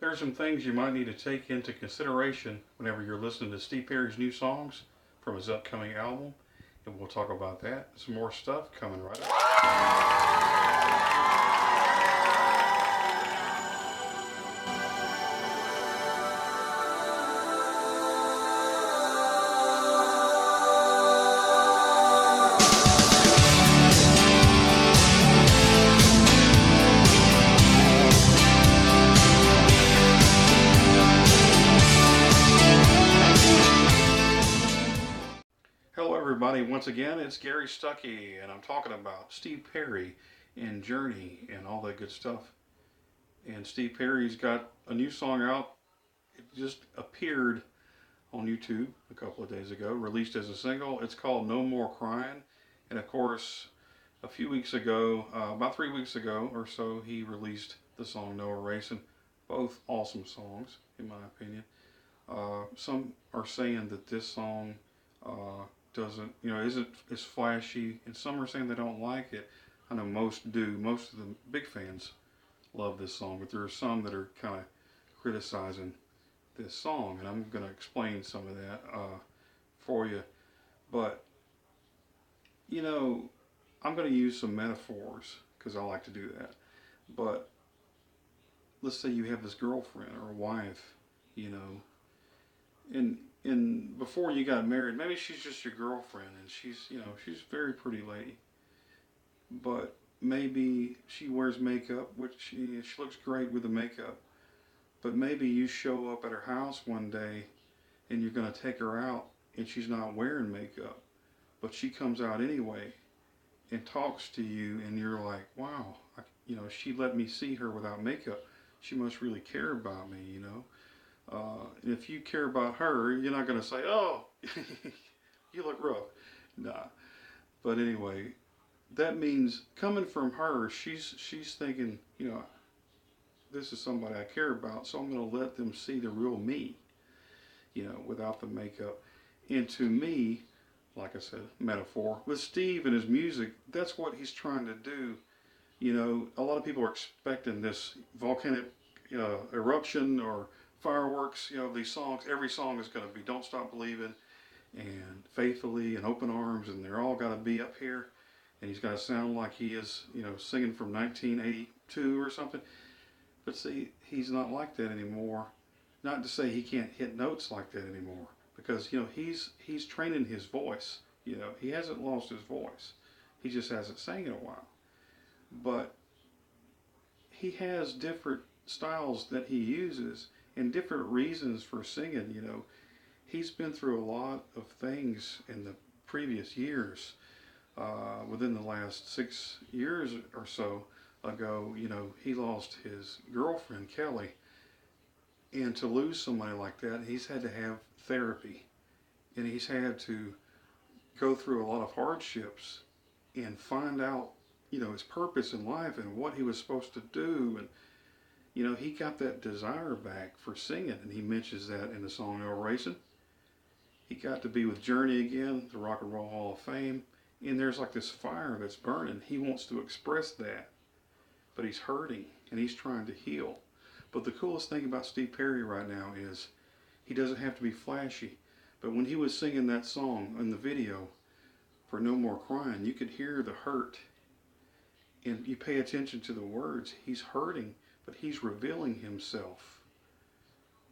There are some things you might need to take into consideration whenever you're listening to Steve Perry's new songs from his upcoming album, and we'll talk about that. Some more stuff coming right up. Hello, everybody. Once again, it's Gary Stuckey, and I'm talking about Steve Perry and Journey and all that good stuff. And Steve Perry's got a new song out. It just appeared on YouTube a couple of days ago, released as a single. It's called No More Crying. And of course, a few weeks ago, about 3 weeks ago or so, he released the song No Erasing. Both awesome songs, in my opinion. Some are saying that this song doesn't, isn't as flashy, and some are saying they don't like it. I know most do. Most of the big fans love this song, but there are some that are kind of criticizing this song, and I'm going to explain some of that for you. But, I'm going to use some metaphors because I like to do that. But let's say you have this girlfriend or a wife, and before you got married, maybe she's just your girlfriend, and she's a very pretty lady, but maybe she wears makeup, which she looks great with the makeup, but maybe you show up at her house one day and you're going to take her out and she's not wearing makeup, but she comes out anyway and talks to you, and you're like, wow, she let me see her without makeup. She must really care about me. And if you care about her, you're not going to say, oh, you look rough. Nah. But anyway, that means coming from her, she's thinking, this is somebody I care about, so I'm going to let them see the real me, without the makeup. And to me, like I said, metaphor, with Steve and his music, that's what he's trying to do. A lot of people are expecting this volcanic eruption or fireworks. These songs, every song is going to be Don't Stop Believing and Faithfully and Open Arms, and they're all got to be up here, and he's got to sound like he is, singing from 1982 or something. But see, he's not like that anymore. Not to say he can't hit notes like that anymore, because he's training his voice. He hasn't lost his voice. He just hasn't sang in a while. But he has different styles that he uses and different reasons for singing. He's been through a lot of things in the previous years. Within the last 6 years or so ago, he lost his girlfriend, Kelly. And to lose somebody like that, he's had to have therapy. And he's had to go through a lot of hardships and find out, his purpose in life and what he was supposed to do. And, he got that desire back for singing. And he mentions that in the song No Racing. He got to be with Journey again, the Rock and Roll Hall of Fame. And there's like this fire that's burning. He wants to express that. But he's hurting and he's trying to heal. But the coolest thing about Steve Perry right now is he doesn't have to be flashy. But when he was singing that song in the video for No More Crying, you could hear the hurt. And you pay attention to the words. He's hurting, but he's revealing himself.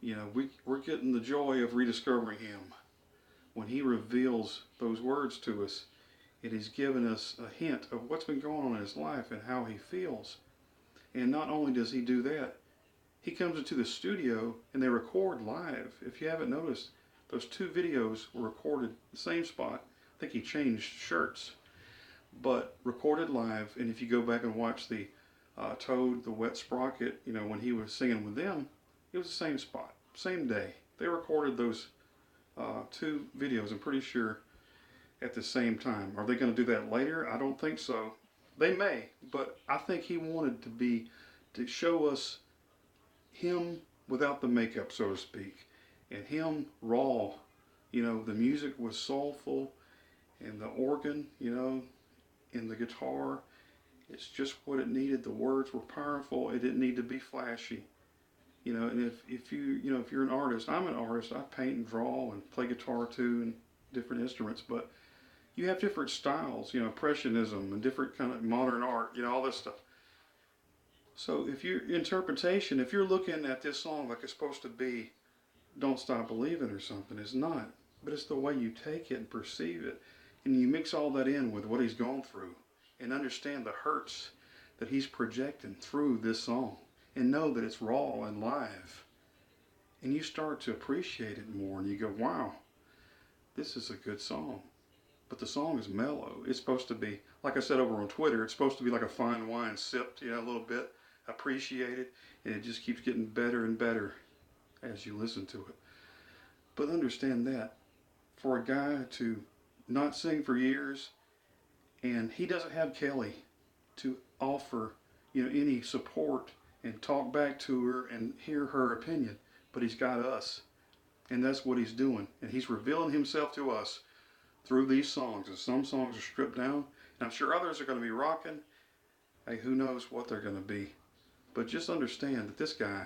We're getting the joy of rediscovering him when he reveals those words to us. And he's given us a hint of what's been going on in his life and how he feels. And not only does he do that, he comes into the studio and they record live. If you haven't noticed, those two videos were recorded the same spot. I think he changed shirts, but recorded live. And if you go back and watch the Toad, the Wet Sprocket, when he was singing with them, it was the same spot, same day. They recorded those two videos, I'm pretty sure, at the same time. Are they going to do that later? I don't think so. They may, but I think he wanted to show us him without the makeup, so to speak, and him raw. The music was soulful, and the organ, and the guitar, it's just what it needed. The words were powerful. It didn't need to be flashy. And if if you're an artist, I'm an artist. I paint and draw and play guitar too and different instruments, but you have different styles, impressionism and different kind of modern art, all this stuff. So if your interpretation, if you're looking at this song like it's supposed to be Don't Stop Believing or something, it's not. But it's the way you take it and perceive it. And you mix all that in with what he's gone through and understand the hurts that he's projecting through this song and know that it's raw and live. And you start to appreciate it more and you go, wow, this is a good song. But the song is mellow. It's supposed to be, like I said over on Twitter, it's supposed to be like a fine wine sipped, a little bit, appreciated, and it just keeps getting better and better as you listen to it. But understand that for a guy to not sing for years, and he doesn't have Kelly to offer, any support and talk back to her and hear her opinion, but he's got us, and that's what he's doing, and he's revealing himself to us through these songs. And some songs are stripped down, and I'm sure others are going to be rocking. Hey, who knows what they're going to be? But just understand that this guy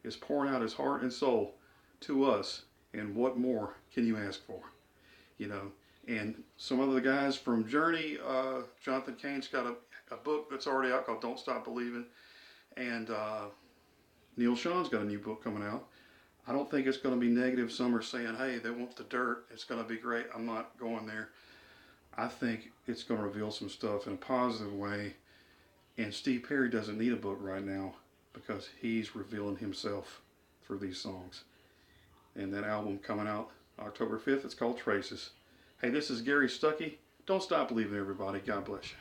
is pouring out his heart and soul to us, and what more can you ask for? And some of the guys from Journey, Jonathan Cain's got a book that's already out called Don't Stop Believing, and Neil Sean's got a new book coming out. I don't think it's going to be negative. Some are saying, hey, they want the dirt, it's going to be great. I'm not going there. I think it's going to reveal some stuff in a positive way, and Steve Perry doesn't need a book right now because he's revealing himself through these songs. And that album coming out October 5th, it's called Traces. Hey, this is Gary Stuckey. Don't stop believing, everybody. God bless you.